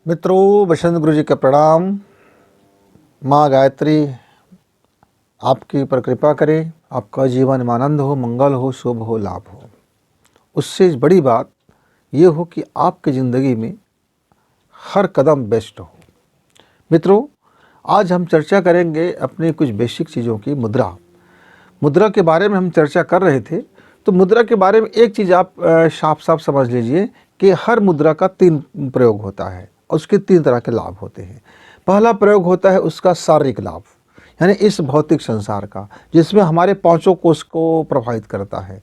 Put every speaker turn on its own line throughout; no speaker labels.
मित्रों, बसंत गुरु जी का प्रणाम। माँ गायत्री आपकी पर कृपा करे, आपका जीवन में आनंद हो, मंगल हो, शुभ हो, लाभ हो। उससे बड़ी बात ये हो कि आपकी ज़िंदगी में हर कदम बेस्ट हो। मित्रों, आज हम चर्चा करेंगे अपनी कुछ बेसिक चीज़ों की। मुद्रा के बारे में हम चर्चा कर रहे थे। तो मुद्रा के बारे में एक चीज़ आप साफ साफ समझ लीजिए कि हर मुद्रा का 3 प्रयोग होता है और उसके 3 तरह के लाभ होते हैं। पहला प्रयोग होता है उसका शारीरिक लाभ, यानी इस भौतिक संसार का, जिसमें हमारे पांचों कोष को प्रभावित करता है।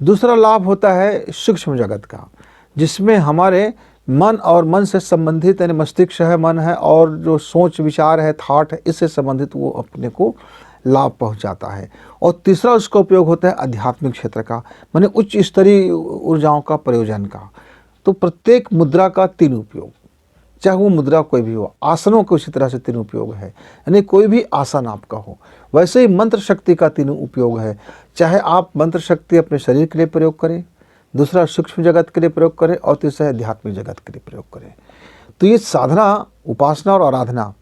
दूसरा लाभ होता है सूक्ष्म जगत का, जिसमें हमारे मन और मन से संबंधित, यानी मस्तिष्क है, मन है, और जो सोच विचार है, थॉट है, इससे संबंधित वो अपने को लाभ पहुंचाता है। और तीसरा उसका उपयोग होता है आध्यात्मिक क्षेत्र का, माने उच्च स्तरीय ऊर्जाओं का प्रयोजन का। तो प्रत्येक मुद्रा का 3 उपयोग, चाहे वो मुद्रा कोई भी हो। आसनों के उसी तरह से 3 उपयोग है, यानी कोई भी आसन आपका हो। वैसे ही मंत्र शक्ति का 3 उपयोग है, चाहे आप मंत्र शक्ति अपने शरीर के लिए प्रयोग करें, दूसरा सूक्ष्म जगत के लिए प्रयोग करें, और तीसरा आध्यात्मिक जगत के लिए प्रयोग करें। तो ये साधना, उपासना और आराधना,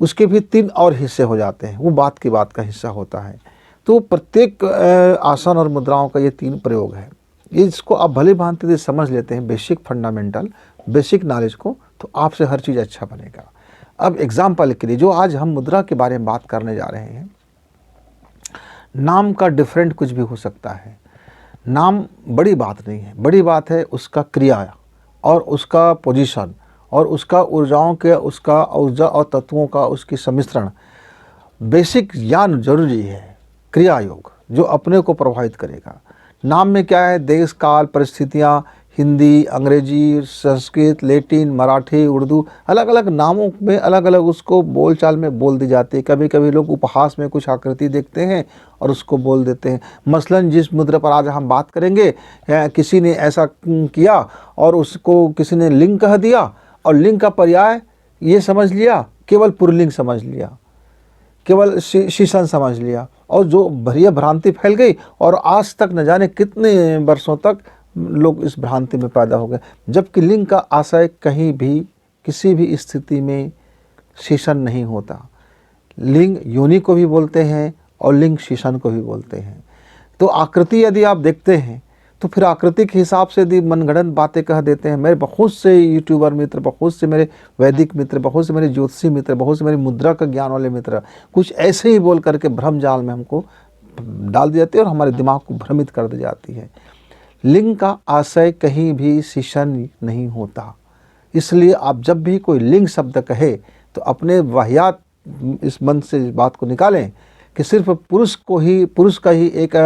उसके भी 3 और हिस्से हो जाते हैं, वो बात की बात का हिस्सा होता है। तो प्रत्येक आसन और मुद्राओं का ये 3 प्रयोग है। इसको आप भली भांति से समझ लेते हैं, बेसिक फंडामेंटल बेसिक नॉलेज को, तो आपसे हर चीज़ अच्छा बनेगा। अब एग्जाम्पल के लिए जो आज हम मुद्रा के बारे में बात करने जा रहे हैं, नाम का डिफरेंट कुछ भी हो सकता है। नाम बड़ी बात नहीं है, बड़ी बात है उसका क्रिया और उसका पोजीशन और उसका ऊर्जाओं के, उसका ऊर्जा और तत्वों का उसकी सम्मिश्रण। बेसिक ज्ञान जरूरी है, क्रिया योग जो अपने को प्रभावित करेगा। नाम में क्या है, देश काल परिस्थितियाँ, हिंदी, अंग्रेजी, संस्कृत, लैटिन, मराठी, उर्दू, अलग अलग नामों में अलग अलग उसको बोलचाल में बोल दी जाती है। कभी कभी लोग उपहास में कुछ आकृति देखते हैं और उसको बोल देते हैं। मसलन जिस मुद्रा पर आज हम बात करेंगे, किसी ने ऐसा किया और उसको किसी ने लिंग कह दिया, और लिंग का पर्याय ये समझ लिया, केवल पुल्लिंग समझ लिया, केवल शीशन समझ लिया, और जो भरिया भ्रांति फैल गई, और आज तक न जाने कितने वर्षों तक लोग इस भ्रांति में पैदा हो गए। जबकि लिंग का आशय कहीं भी किसी भी स्थिति में शीशन नहीं होता। लिंग योनि को भी बोलते हैं और लिंग शीशन को भी बोलते हैं। तो आकृति यदि आप देखते हैं तो फिर आकृति के हिसाब से यदि मनगढ़ंत बातें कह देते हैं। मेरे बहुत से यूट्यूबर मित्र, बहुत से मेरे वैदिक मित्र, बहुत से मेरे ज्योतिषी मित्र, बहुत से मेरे मुद्रा का ज्ञान वाले मित्र कुछ ऐसे ही बोल करके भ्रम जाल में हमको डाल दिए जाते हैं और हमारे दिमाग को भ्रमित कर दी जाती है। लिंग का आशय कहीं भी शीशन नहीं होता। इसलिए आप जब भी कोई लिंग शब्द कहे तो अपने वाहियात इस मन से इस बात को निकालें कि सिर्फ पुरुष का ही एक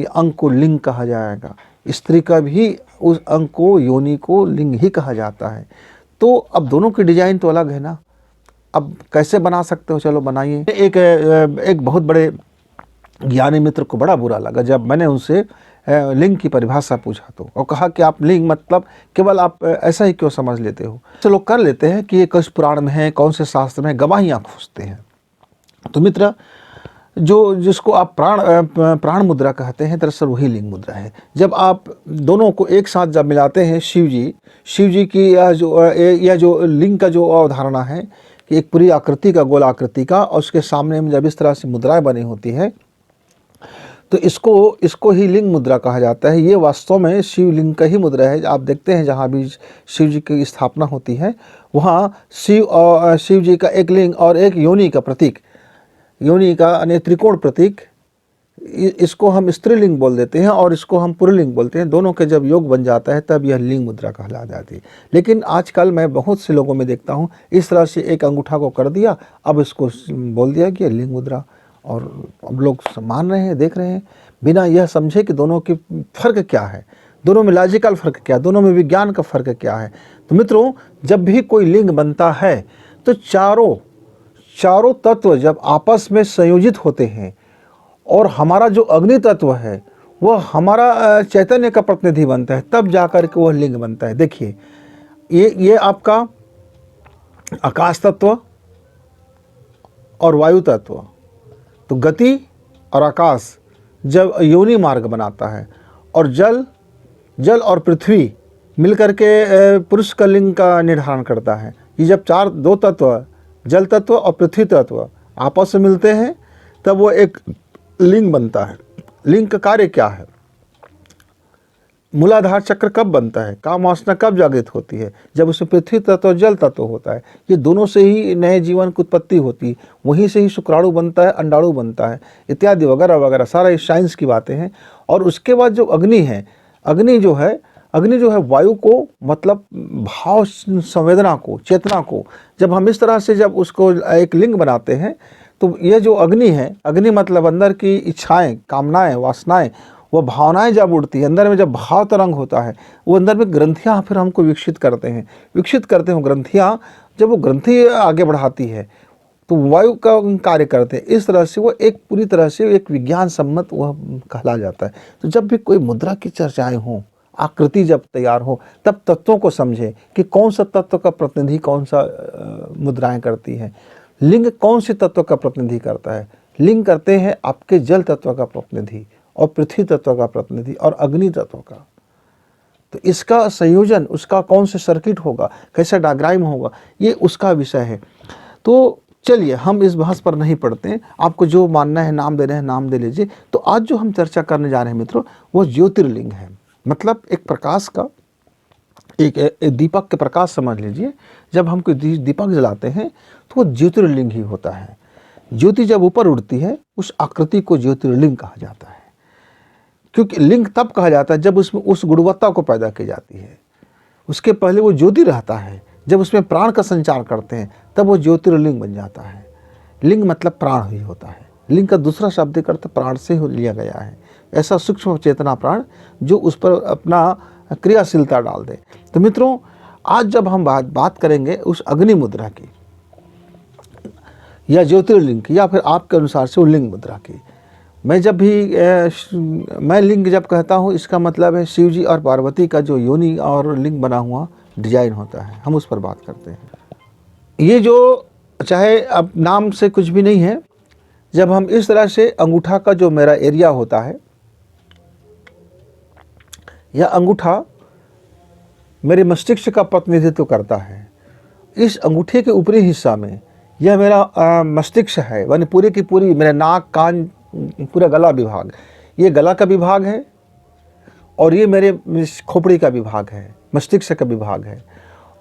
अंग को लिंग कहा जाएगा। स्त्री का भी उस अंग को, योनि को लिंग ही कहा जाता है। तो अब दोनों की डिजाइन तो अलग है ना। अब कैसे बना सकते हो, चलो बनाइए। एक बहुत बड़े ज्ञानी मित्र को बड़ा बुरा लगा जब मैंने उनसे लिंग की परिभाषा पूछा तो, और कहा कि आप लिंग मतलब केवल आप ऐसा ही क्यों समझ लेते हो। चलो कर लेते हैं कि ये किस पुराण में है, कौन से शास्त्र में, गवाहियाँ खोजते हैं। तो मित्र, जिसको आप प्राण मुद्रा कहते हैं, दरअसल वही लिंग मुद्रा है। जब आप दोनों को एक साथ जब मिलाते हैं, शिव जी की यह जो लिंग का जो अवधारणा है कि एक पूरी आकृति का, गोल आकृति का, और उसके सामने में जब इस तरह से मुद्राएं बनी होती है तो इसको ही लिंग मुद्रा कहा जाता है। ये वास्तव में शिवलिंग का ही मुद्रा है। आप देखते हैं जहाँ भी शिव जी की स्थापना होती है वहाँ शिव जी का एक लिंग और एक योनि का प्रतीक, योनि का यानी त्रिकोण प्रतीक, इसको हम स्त्रीलिंग बोल देते हैं और इसको हम पुल्लिंग बोलते हैं। दोनों के जब योग बन जाता है तब यह लिंग मुद्रा कहला जाती है। लेकिन आजकल मैं बहुत से लोगों में देखता हूँ इस तरह से एक अंगूठा को कर दिया, अब इसको बोल दिया कि लिंग मुद्रा, और अब लोग मान रहे हैं, देख रहे हैं, बिना यह समझे कि दोनों की फ़र्क क्या है, दोनों में लॉजिकल फ़र्क क्या है, दोनों में विज्ञान का फ़र्क क्या है। तो मित्रों, जब भी कोई लिंग बनता है तो चारों तत्व जब आपस में संयोजित होते हैं और हमारा जो अग्नि तत्व है वह हमारा चैतन्य का प्रतिनिधि बनता है, तब जाकर के वह लिंग बनता है। देखिए, ये आपका आकाश तत्व और वायु तत्व, तो गति और आकाश जब योनि मार्ग बनाता है, और जल और पृथ्वी मिलकर के पुरुष का लिंग का निर्धारण करता है। ये जब दो तत्व, जल तत्व और पृथ्वी तत्व आपस में मिलते हैं तब वो एक लिंग बनता है। लिंग का कार्य क्या है? मूलाधार चक्र कब बनता है, काम वासना कब जागृत होती है? जब उसमें पृथ्वी तत्व और जल तत्व होता है। ये दोनों से ही नए जीवन की उत्पत्ति होती है, वहीं से ही शुक्राणु बनता है, अंडाणु बनता है, इत्यादि वगैरह वगैरह, सारा ये साइंस की बातें हैं। और उसके बाद जो अग्नि है, अग्नि जो है वायु को, मतलब भाव संवेदना को, चेतना को, जब हम इस तरह से जब उसको एक लिंग बनाते हैं तो ये जो अग्नि है, अग्नि मतलब अंदर की इच्छाएं, कामनाएं, वासनाएं, वो भावनाएं जब उड़ती है अंदर में, जब भाव तरंग होता है, वो अंदर में ग्रंथियां फिर हमको विकसित करते हैं ग्रंथियां। जब वो ग्रंथि आगे बढ़ाती है तो वायु का कार्य करते हैं। इस तरह से वो एक पूरी तरह से एक विज्ञान सम्मत वह कहला जाता है। तो जब भी कोई मुद्रा की चर्चाएं हों, आकृति जब तैयार हो, तब तत्वों को समझें कि कौन सा तत्व का प्रतिनिधि कौन सा मुद्राएं करती है। लिंग कौन से तत्व का प्रतिनिधि करता है? लिंग करते हैं आपके जल तत्व का प्रतिनिधि, और पृथ्वी तत्व का प्रतिनिधि, और अग्नि तत्व का। तो इसका संयोजन, उसका कौन से सर्किट होगा, कैसा डायग्राम होगा, ये उसका विषय है। तो चलिए हम इस बहस पर नहीं पढ़ते हैं, आपको जो मानना है, नाम दे रहे हैं नाम दे लीजिए। तो आज जो हम चर्चा करने जा रहे हैं मित्रों, वो ज्योतिर्लिंग है। मतलब एक प्रकाश का, एक दीपक के प्रकाश समझ लीजिए। जब हम कोई दीपक जलाते हैं तो वो ज्योतिर्लिंग ही होता है। ज्योति जब ऊपर उड़ती है उस आकृति को ज्योतिर्लिंग कहा जाता है। क्योंकि लिंग तब कहा जाता है जब उसमें उस गुणवत्ता को पैदा की जाती है। उसके पहले वो ज्योति रहता है, जब उसमें प्राण का संचार करते हैं तब वो ज्योतिर्लिंग बन जाता है। लिंग मतलब प्राण ही होता है। लिंग का दूसरा शब्द करते प्राण से ही लिया गया है, ऐसा सूक्ष्म चेतना प्राण जो उस पर अपना क्रियाशीलता डाल दे। तो मित्रों, आज जब हम बात करेंगे उस अग्नि मुद्रा की, या ज्योतिर्लिंग की, या फिर आपके अनुसार से वो लिंग मुद्रा की। मैं लिंग जब कहता हूँ, इसका मतलब है शिव जी और पार्वती का जो योनि और लिंग बना हुआ डिजाइन होता है, हम उस पर बात करते हैं। ये जो चाहे अब नाम से कुछ भी नहीं है, जब हम इस तरह से अंगूठा का जो मेरा एरिया होता है, यह अंगूठा मेरे मस्तिष्क का प्रतिनिधित्व करता है। इस अंगूठे के ऊपरी हिस्सा में यह मेरा मस्तिष्क है, यानी पूरी की पूरी मेरा नाक, कान, पूरा गला विभाग, ये गला का विभाग है, और ये मेरे खोपड़ी का विभाग है, मस्तिष्क का विभाग है।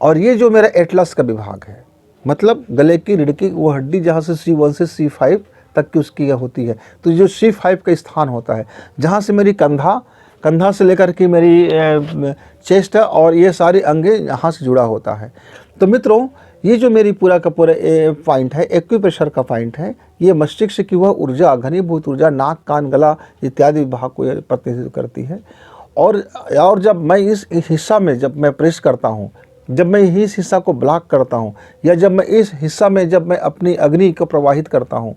और ये जो मेरा एटलस का विभाग है, मतलब गले की रीढ़ की वो हड्डी जहाँ से C1 से C5 तक की उसकी होती है। तो जो C5 का स्थान होता है, जहाँ से मेरी कंधा से लेकर के मेरी चेस्ट और ये सारे अंगे यहाँ से जुड़ा होता है। तो मित्रों, ये जो मेरी पूरा का पूरा पॉइंट है, एक्यूप्रेशर का पॉइंट है, ये मस्तिष्क की वह ऊर्जा, घनीभूत ऊर्जा, नाक, कान, गला इत्यादि विभाग को प्रतिनिधित्व करती है। और जब मैं इस हिस्सा में जब मैं प्रेस करता हूँ, जब मैं इस हिस्सा को ब्लॉक करता हूँ, या जब मैं इस हिस्सा में जब मैं अपनी अग्नि को प्रवाहित करता हूँ,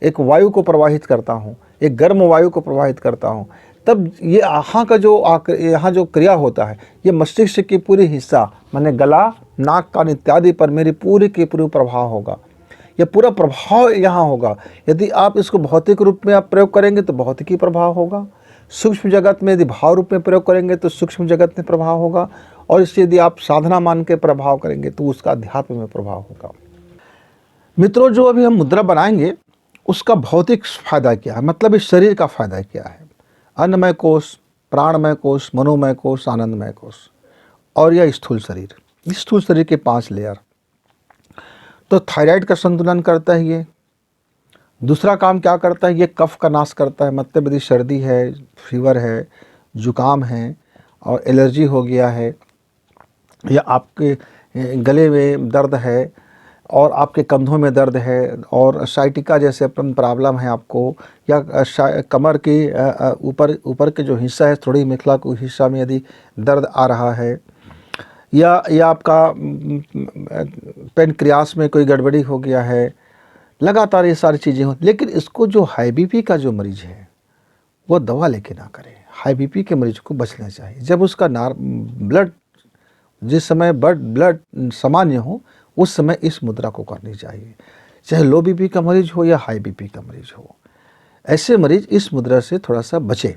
एक वायु को प्रवाहित करता हूँ, एक गर्म वायु को प्रवाहित करता हूँ, तब ये यहाँ जो क्रिया होता है, ये मस्तिष्क की पूरी हिस्सा, माने गला, नाक, कान इत्यादि पर मेरी पूरी के पूरे प्रभाव होगा। यह पूरा प्रभाव यहाँ होगा। यदि आप इसको भौतिक रूप में आप प्रयोग करेंगे तो भौतिकी प्रभाव होगा, सूक्ष्म जगत में यदि भाव रूप में प्रयोग करेंगे तो सूक्ष्म जगत में प्रभाव होगा, और इससे यदि आप साधना मान के प्रभाव करेंगे तो उसका अध्यात्म में प्रभाव होगा। मित्रों, जो अभी हम मुद्रा बनाएंगे उसका भौतिक फायदा क्या है, मतलब इस शरीर का फायदा क्या है? अन्नमय कोश, प्राणमय कोश, मनोमय कोश, आनंदमय कोश, और यह स्थूल शरीर। इस स्थूल शरीर के 5 लेयर। तो थायराइड का संतुलन करता है ये। दूसरा काम क्या करता है, ये कफ का नाश करता है। मतलब यदि सर्दी है, फीवर है, जुकाम है, और एलर्जी हो गया है, या आपके गले में दर्द है, और आपके कंधों में दर्द है, और साइटिका जैसे प्रॉब्लम है आपको, या कमर के ऊपर के जो हिस्सा है, थोड़ी मिथला के हिस्सा में यदि दर्द आ रहा है, या आपका पेनक्रियास में कोई गड़बड़ी हो गया है, लगातार ये सारी चीज़ें हो। लेकिन इसको जो हाई बीपी का जो मरीज़ है वो दवा लेके ना करे। हाई बीपी के मरीज को बचना चाहिए। जब उसका ब्लड, जिस समय ब्लड सामान्य हो, उस समय इस मुद्रा को करनी चाहिए, चाहे लो बीपी का मरीज हो या हाई बीपी का मरीज हो। ऐसे मरीज इस मुद्रा से थोड़ा सा बचे,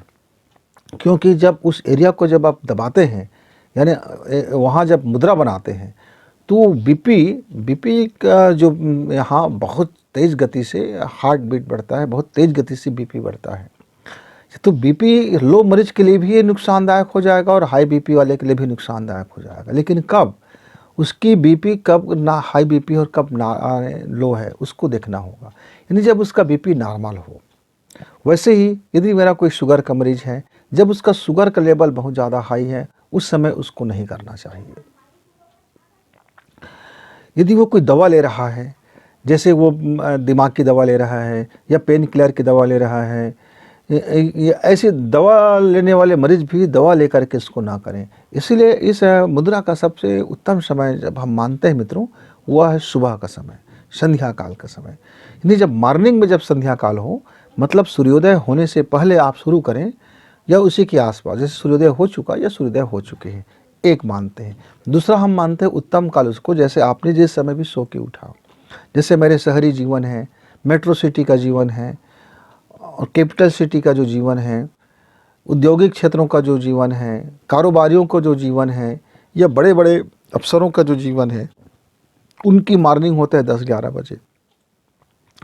क्योंकि जब उस एरिया को जब आप दबाते हैं, यानी वहाँ जब मुद्रा बनाते हैं तो बीपी का जो यहाँ बहुत तेज़ गति से हार्ट बीट बढ़ता है, बहुत तेज़ गति से बीपी बढ़ता है। तो बीपी लो मरीज के लिए भी ये नुकसानदायक हो जाएगा और हाई बीपी वाले के लिए भी नुकसानदायक हो जाएगा। लेकिन कब उसकी बीपी कब ना हाई बीपी और कब ना लो है उसको देखना होगा, यानी जब उसका बीपी नॉर्मल हो। वैसे ही यदि मेरा कोई शुगर का मरीज है, जब उसका शुगर का लेवल बहुत ज़्यादा हाई है उस समय उसको नहीं करना चाहिए। यदि वो कोई दवा ले रहा है, जैसे वो दिमाग की दवा ले रहा है या पेन किलर की दवा ले रहा है, ये ऐसी दवा लेने वाले मरीज भी दवा लेकर के इसको ना करें। इसीलिए इस मुद्रा का सबसे उत्तम समय जब हम मानते हैं मित्रों, वह है सुबह का समय, संध्या काल का समय। यानी जब मॉर्निंग में जब संध्या काल हो, मतलब सूर्योदय होने से पहले आप शुरू करें या उसी के आसपास, जैसे सूर्योदय हो चुका या सूर्योदय हो चुके हैं, एक मानते हैं। दूसरा हम मानते हैं उत्तम काल उसको, जैसे आपने जिस समय भी सो के उठा। जैसे मेरे शहरी जीवन है, मेट्रो सिटी का जीवन है और कैपिटल सिटी का जो जीवन है, औद्योगिक क्षेत्रों का जो जीवन है, कारोबारियों का जो जीवन है या बड़े बड़े अफसरों का जो जीवन है, उनकी मॉर्निंग होता है 10-11 बजे।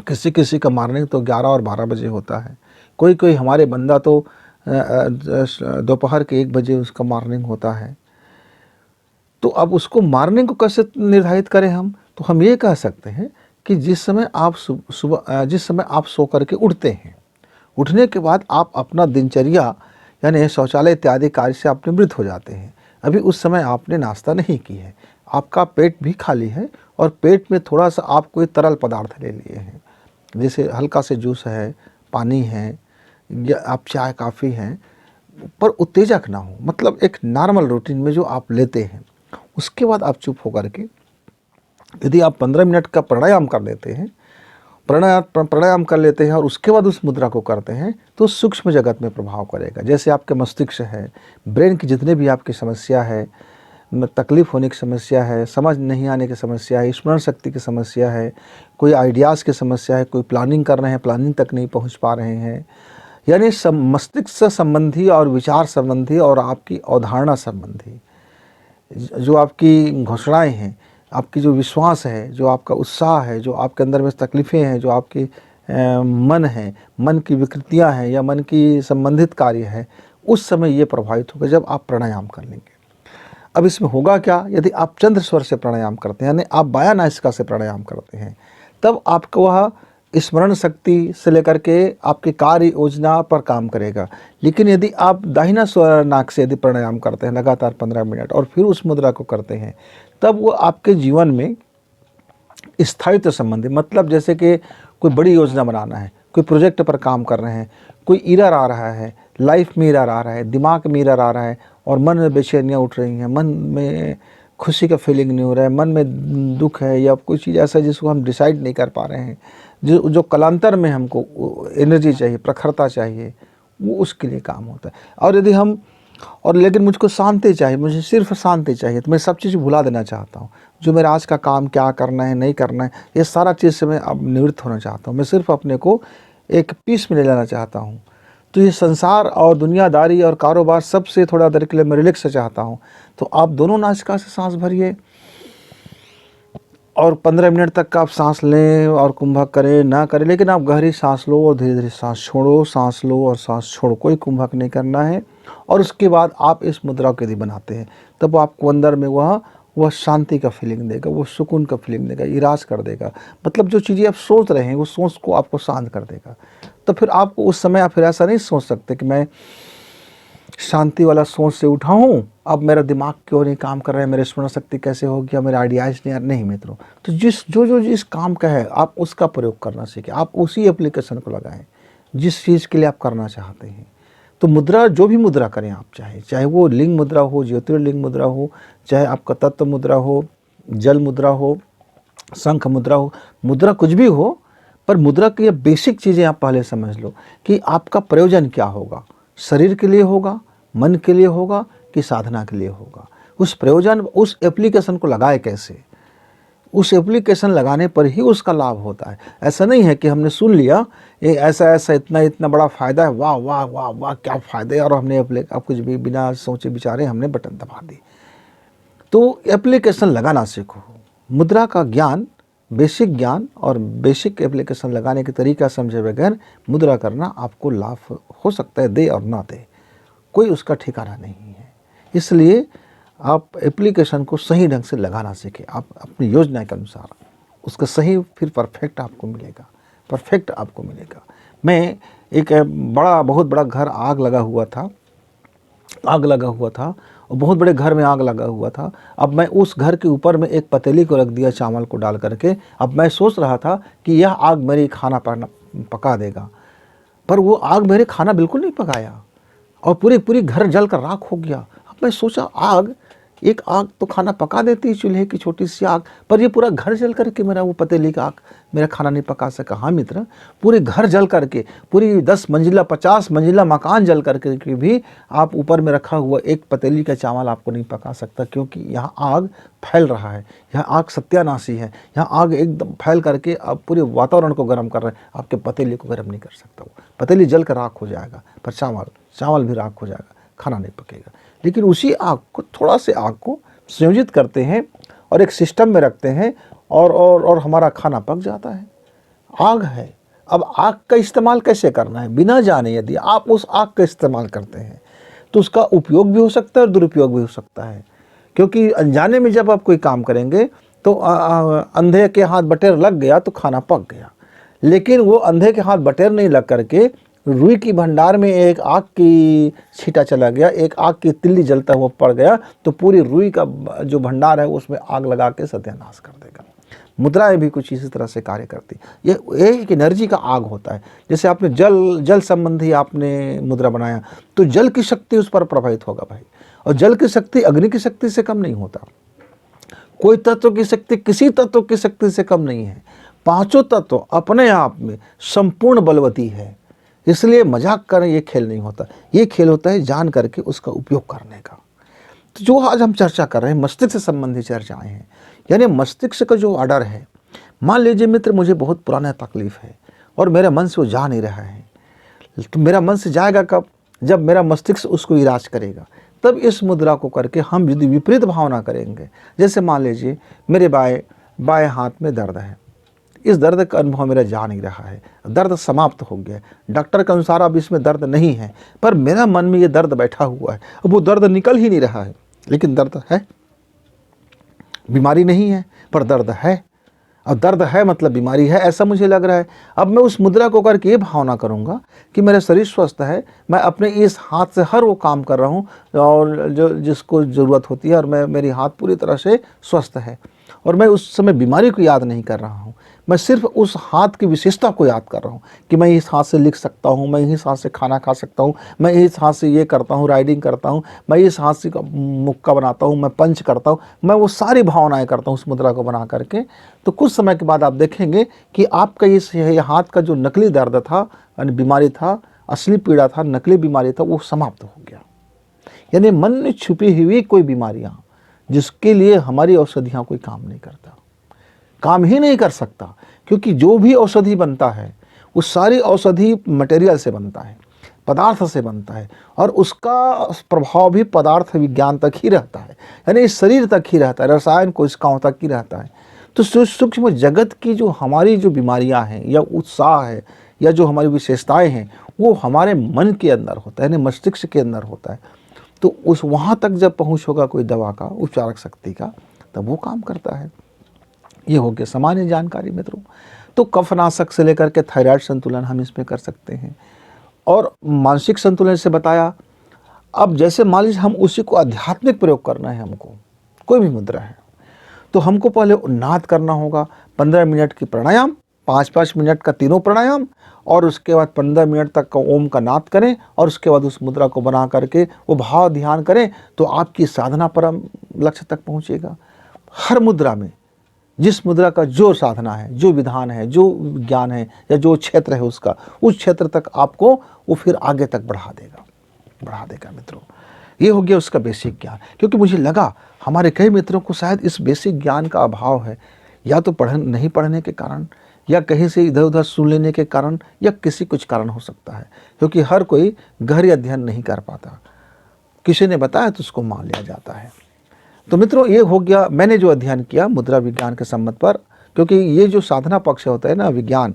किसी किसी का मॉर्निंग तो 11 और 12 बजे होता है। कोई कोई हमारे बंदा तो दोपहर के 1 बजे उसका मॉर्निंग होता है। तो अब उसको मॉर्निंग को कैसे निर्धारित करें हम? तो हम ये कह सकते हैं कि जिस समय आप सो करके उठते हैं, उठने के बाद आप अपना दिनचर्या यानी शौचालय इत्यादि कार्य से आप निवृत्त हो जाते हैं। अभी उस समय आपने नाश्ता नहीं की है, आपका पेट भी खाली है और पेट में थोड़ा सा आप कोई तरल पदार्थ ले लिए हैं, जैसे हल्का से जूस है, पानी है या आप चाय कॉफ़ी हैं, पर उत्तेजक ना हो, मतलब एक नॉर्मल रूटीन में जो आप लेते हैं। उसके बाद आप चुप होकर के यदि आप 15 मिनट का प्राणायाम कर लेते हैं, प्राणायाम कर लेते हैं और उसके बाद उस मुद्रा को करते हैं तो सूक्ष्म जगत में प्रभाव करेगा। जैसे आपके मस्तिष्क है, ब्रेन की जितने भी आपकी समस्या है, तकलीफ़ होने की समस्या है, समझ नहीं आने की समस्या है, स्मरण शक्ति की समस्या है, कोई आइडियाज़ की समस्या है, कोई प्लानिंग कर रहे हैं, प्लानिंग तक नहीं पहुंच पा रहे हैं, यानी मस्तिष्क से संबंधी और विचार संबंधी और आपकी अवधारणा संबंधी जो आपकी घोषणाएँ हैं, आपकी जो विश्वास है, जो आपका उत्साह है, जो आपके अंदर में तकलीफ़ें हैं, जो आपकी मन है, मन की विकृतियाँ हैं या मन की संबंधित कार्य है, उस समय ये प्रभावित होगा जब आप प्राणायाम कर लेंगे। अब इसमें होगा क्या? यदि आप चंद्र स्वर से प्राणायाम करते हैं, यानी आप बायां नासिका से प्राणायाम करते हैं, तब आपको वह स्मरण शक्ति से लेकर के आपकी कार्य योजना पर काम करेगा। लेकिन यदि आप दाहिना नाक से यदि प्राणायाम करते हैं लगातार 15 मिनट और फिर उस मुद्रा को करते हैं, तब वो आपके जीवन में स्थायित्व संबंधी, मतलब जैसे कि कोई बड़ी योजना बनाना है, कोई प्रोजेक्ट पर काम कर रहे हैं, कोई इरर आ रहा है, लाइफ में इरर आ रहा है, दिमाग में इरर आ रहा है और मन में बेचैनियाँ उठ रही हैं, मन में खुशी का फीलिंग नहीं हो रहा है, मन में दुख है या कोई चीज़ ऐसा जिसको हम डिसाइड नहीं कर पा रहे हैं, जो कालांतर में हमको एनर्जी चाहिए, प्रखरता चाहिए, वो उसके लिए काम होता है। और यदि हम लेकिन मुझको शांति चाहिए, मुझे सिर्फ शांति चाहिए, तो मैं सब चीज़ भुला देना चाहता हूँ। जो मेरा आज का काम क्या करना है, नहीं करना है, ये सारा चीज़ से मैं अब निवृत्त होना चाहता हूँ। मैं सिर्फ अपने को एक पीस में ले लेना चाहता हूँ। तो ये संसार और दुनियादारी और कारोबार सबसे थोड़ा देर के लिए मैं रिलैक्स चाहता हूँ। तो आप दोनों नासिका से सांस भरिए और 15 मिनट तक आप सांस लें और कुंभक करें ना करें, लेकिन आप गहरी सांस लो और धीरे धीरे सांस छोड़ो, सांस लो और सांस छोड़ो, कोई कुंभक नहीं करना है। और उसके बाद आप इस मुद्रा को यदि बनाते हैं तब आपको अंदर में वह शांति का फीलिंग देगा, वो सुकून का फीलिंग देगा, इराज कर देगा। मतलब जो चीज़ें आप सोच रहे हैं वो सोच को आपको शांत कर देगा। तो फिर आपको उस समय आप फिर ऐसा नहीं सोच सकते कि मैं शांति वाला सोच से उठा हूँ, अब मेरा दिमाग क्यों नहीं काम कर रहा है, मेरी स्मरण शक्ति कैसे हो गया, मेरे आइडियाज़ नहीं मित्रों। तो जिस काम का है आप उसका प्रयोग करना सीखें, आप उसी एप्लीकेशन को लगाएं जिस चीज़ के लिए आप करना चाहते हैं। तो मुद्रा, जो भी मुद्रा करें आप, चाहे वो लिंग मुद्रा हो, ज्योतिर्लिंग मुद्रा हो, चाहे आपका तत्व मुद्रा हो, जल मुद्रा हो, शंख मुद्रा हो, मुद्रा कुछ भी हो, पर मुद्रा की ये बेसिक चीज़ें आप पहले समझ लो कि आपका प्रयोजन क्या होगा, शरीर के लिए होगा, मन के लिए होगा कि साधना के लिए होगा। उस प्रयोजन, उस एप्लीकेशन को लगाए कैसे, उस एप्लीकेशन लगाने पर ही उसका लाभ होता है। ऐसा नहीं है कि हमने सुन लिया ये ऐसा इतना बड़ा फ़ायदा है, वाह वाह वाह वाह क्या फ़ायदे, और हमने आप कुछ भी बिना सोचे विचारे हमने बटन दबा दी। तो एप्लीकेशन लगाना सीखो। मुद्रा का ज्ञान, बेसिक ज्ञान और बेसिक एप्लीकेशन लगाने के तरीका समझे बगैर मुद्रा करना आपको लाभ हो सकता है, दे और ना दे, कोई उसका ठिकाना नहीं है। इसलिए आप एप्लीकेशन को सही ढंग से लगाना सीखें, आप अपनी योजना के अनुसार उसका सही फिर परफेक्ट आपको मिलेगा, परफेक्ट आपको मिलेगा। मैं एक बहुत बड़ा घर आग लगा हुआ था और बहुत बड़े घर में आग लगा हुआ था। अब मैं उस घर के ऊपर में एक पतीली को रख दिया चावल को डाल करके। अब मैं सोच रहा था कि यह आग मेरी खाना पका देगा, पर वो आग मेरे खाना बिल्कुल नहीं पकाया और पूरी घर जल कर राख हो गया। अब मैं सोचा एक आग तो खाना पका देती, चूल्हे की छोटी सी आग, पर ये पूरा घर जल करके मेरा वो पतीली का आग मेरा खाना नहीं पका सका। हाँ मित्र, पूरे घर जल करके, पूरी 10 मंजिला 50 मंजिला मकान जल करके भी आप ऊपर में रखा हुआ एक पतीली का चावल आपको नहीं पका सकता, क्योंकि यहाँ आग फैल रहा है, यहाँ आग सत्यानाशी है, यहाँ आग एकदम फैल करके आप पूरे वातावरण को गर्म कर रहे हैं, आपके पतीली को गर्म नहीं कर सकता। वो पतीली जल कर राख हो जाएगा, पर चावल भी राख हो जाएगा, खाना नहीं पकेगा। लेकिन उसी आग को, थोड़ा से आग को संयोजित करते हैं और एक सिस्टम में रखते हैं और हमारा खाना पक जाता है। आग है। अब आग का इस्तेमाल कैसे करना है, बिना जाने यदि आप उस आग का इस्तेमाल करते हैं तो उसका उपयोग भी हो सकता है और दुरुपयोग भी हो सकता है। क्योंकि अनजाने में जब आप कोई काम करेंगे तो अंधे के हाथ बटेर लग गया तो खाना पक गया, लेकिन वो अंधे के हाथ बटेर नहीं लग करके रुई की भंडार में एक आग की छींटा चला गया, एक आग की तिल्ली जलता हुआ पड़ गया, तो पूरी रुई का जो भंडार है उसमें आग लगा के सत्यानाश कर देगा। मुद्राएं भी कुछ इसी तरह से कार्य करती। ये एक एनर्जी का आग होता है। जैसे आपने जल संबंधी आपने मुद्रा बनाया तो जल की शक्ति उस पर प्रभावित होगा भाई, और जल की शक्ति अग्नि की शक्ति से कम नहीं होता। कोई तत्व की शक्ति किसी तत्व की शक्ति से कम नहीं है। पांचों तत्व अपने आप में संपूर्ण बलवती है। इसलिए मजाक करें ये खेल नहीं होता, ये खेल होता है जान करके उसका उपयोग करने का। तो जो आज हम चर्चा कर रहे हैं मस्तिष्क से संबंधित चर्चाएं हैं, यानी मस्तिष्क का जो ऑर्डर है। मान लीजिए मित्र, मुझे बहुत पुराना तकलीफ है और मेरे मन से वो जा नहीं रहा है, तो मेरा मन से जाएगा कब, जब मेरा मस्तिष्क उसको इलाज करेगा। तब इस मुद्रा को करके हम यदि विपरीत भावना करेंगे, जैसे मान लीजिए मेरे बाएं हाथ में दर्द है, इस दर्द का अनुभव मेरा जा नहीं रहा है, दर्द समाप्त हो गया, डॉक्टर के अनुसार अब इसमें दर्द नहीं है, पर मेरा मन में ये दर्द बैठा हुआ है, अब वो दर्द निकल ही नहीं रहा है, लेकिन दर्द है, बीमारी नहीं है पर दर्द है। अब दर्द है मतलब बीमारी है, ऐसा मुझे लग रहा है। अब मैं उस मुद्रा को करके ये भावना करूँगा कि मेरा शरीर स्वस्थ है, मैं अपने इस हाथ से हर वो काम कर रहा हूँ और जो जिसको ज़रूरत होती है, और मेरी हाथ पूरी तरह से स्वस्थ है, और मैं उस समय बीमारी को याद नहीं कर रहा हूँ, मैं सिर्फ उस हाथ की विशेषता को याद कर रहा हूँ कि मैं इस हाथ से लिख सकता हूँ, मैं इस हाथ से खाना खा सकता हूँ, मैं इस हाथ से ये करता हूँ, राइडिंग करता हूँ, मैं इस हाथ से मुक्का बनाता हूँ, मैं पंच करता हूँ, मैं वो सारी भावनाएं करता हूँ उस मुद्रा को बना करके। तो कुछ समय के बाद आप देखेंगे कि आपका ये हाथ का जो नकली दर्द था, यानी बीमारी था, असली पीड़ा था, नकली बीमारी था, वो समाप्त हो गया। यानी मन में छुपी हुई कोई बीमारियाँ जिसके लिए हमारी औषधियाँ कोई काम नहीं करता, काम ही नहीं कर सकता, क्योंकि जो भी औषधि बनता है वो सारी औषधि मटेरियल से बनता है, पदार्थ से बनता है, और उसका प्रभाव भी पदार्थ विज्ञान तक ही रहता है, यानी इस शरीर तक ही रहता है, रसायन कोशिकाओं तक ही रहता है। तो सूक्ष्म जगत की जो हमारी जो बीमारियां हैं या उत्साह है या जो हमारी विशेषताएं हैं, वो हमारे मन के अंदर होता है, यानी मस्तिष्क के अंदर होता है। तो उस वहाँ तक जब पहुँच होगा कोई दवा का, उपचारक शक्ति का, तब वो काम करता है। ये हो गया सामान्य जानकारी मित्रों। तो कफनाशक से लेकर के थायराइड संतुलन हम इसमें कर सकते हैं, और मानसिक संतुलन से बताया। अब जैसे मान लीजिए हम उसी को आध्यात्मिक प्रयोग करना है, हमको कोई भी मुद्रा है, तो हमको पहले उन्नाद करना होगा। 15 मिनट की प्राणायाम, 5-5 मिनट का तीनों प्राणायाम, और उसके बाद 15 मिनट तक का ओम का नाद करें, और उसके बाद उस मुद्रा को बना करके वो भाव ध्यान करें, तो आपकी साधना परम लक्ष्य तक पहुँचेगा। हर मुद्रा में जिस मुद्रा का जो साधना है, जो विधान है, जो ज्ञान है या जो क्षेत्र है उसका, उस क्षेत्र तक आपको वो फिर आगे तक बढ़ा देगा मित्रों। ये हो गया उसका बेसिक ज्ञान। क्योंकि मुझे लगा हमारे कई मित्रों को शायद इस बेसिक ज्ञान का अभाव है, या तो नहीं पढ़ने के कारण, या कहीं से इधर उधर सुन लेने के कारण, या किसी कुछ कारण हो सकता है, क्योंकि हर कोई गहरी अध्ययन नहीं कर पाता। किसी ने बताया तो उसको मान लिया जाता है। तो मित्रों, ये हो गया मैंने जो अध्ययन किया मुद्रा विज्ञान के संबंध पर, क्योंकि ये जो साधना पक्ष होता है ना विज्ञान,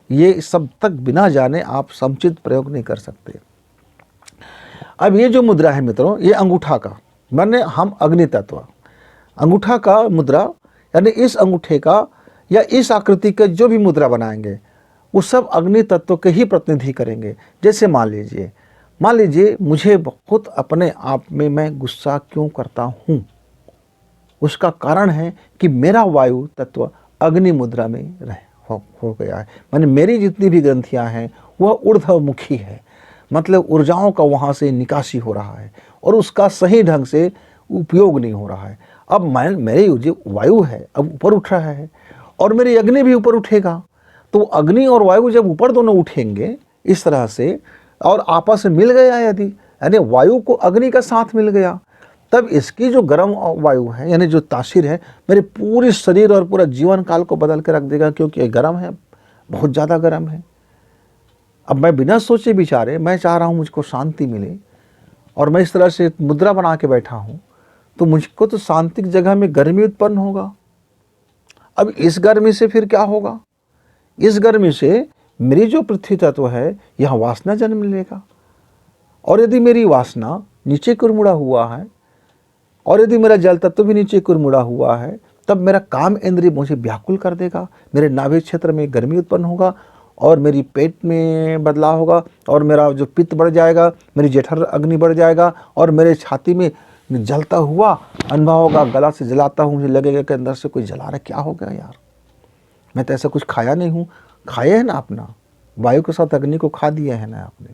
ये सब तक बिना जाने आप समुचित प्रयोग नहीं कर सकते। अब ये जो मुद्रा है मित्रों, ये अंगूठा का, माने हम अग्नि तत्व, अंगूठा का मुद्रा, यानी इस अंगूठे का या इस आकृति का जो भी मुद्रा बनाएंगे वो सब अग्नि तत्व के ही प्रतिनिधि करेंगे। जैसे मान लीजिए मुझे बहुत अपने आप में मैं गुस्सा क्यों करता हूँ, उसका कारण है कि मेरा वायु तत्व अग्नि मुद्रा में हो गया है। माने मेरी जितनी भी ग्रंथियाँ हैं वह ऊर्ध्वमुखी है, मतलब ऊर्जाओं का वहाँ से निकासी हो रहा है और उसका सही ढंग से उपयोग नहीं हो रहा है। अब मेरी जो वायु है अब ऊपर उठ रहा है और मेरी अग्नि भी ऊपर उठेगा, तो अग्नि और वायु जब ऊपर दोनों उठेंगे इस तरह से और आपस में मिल गया, यदि यानी वायु को अग्नि का साथ मिल गया, तब इसकी जो गर्म वायु है यानी जो तासीर है मेरे पूरे शरीर और पूरा जीवन काल को बदल के रख देगा, क्योंकि ये गर्म है, बहुत ज़्यादा गर्म है। अब मैं बिना सोचे विचारे मैं चाह रहा हूँ मुझको शांति मिले और मैं इस तरह से मुद्रा बना के बैठा हूँ, तो मुझको तो शांतिक जगह में गर्मी उत्पन्न होगा। अब इस गर्मी से फिर क्या होगा, इस गर्मी से मेरी जो पृथ्वी तत्व है यह वासना जन्म लेगा, और यदि मेरी वासना नीचे की ओर मुड़ा हुआ है और यदि मेरा जल तत्व भी नीचे की ओर मुड़ा हुआ है, तब मेरा काम इंद्रिय मुझे व्याकुल कर देगा, मेरे नाभि क्षेत्र में गर्मी उत्पन्न होगा और मेरी पेट में बदलाव होगा और मेरा जो पित्त बढ़ जाएगा, मेरी जठर अग्नि बढ़ जाएगा और मेरे छाती में जलता हुआ अनुभव होगा, गला से जलाता हूँ, मुझे लगेगा कि अंदर से कोई जला रहा है, क्या हो गया यार, मैं तो ऐसा कुछ खाया नहीं हूँ। खाए हैं ना अपना, वायु के साथ अग्नि को खा दिया है ना आपने,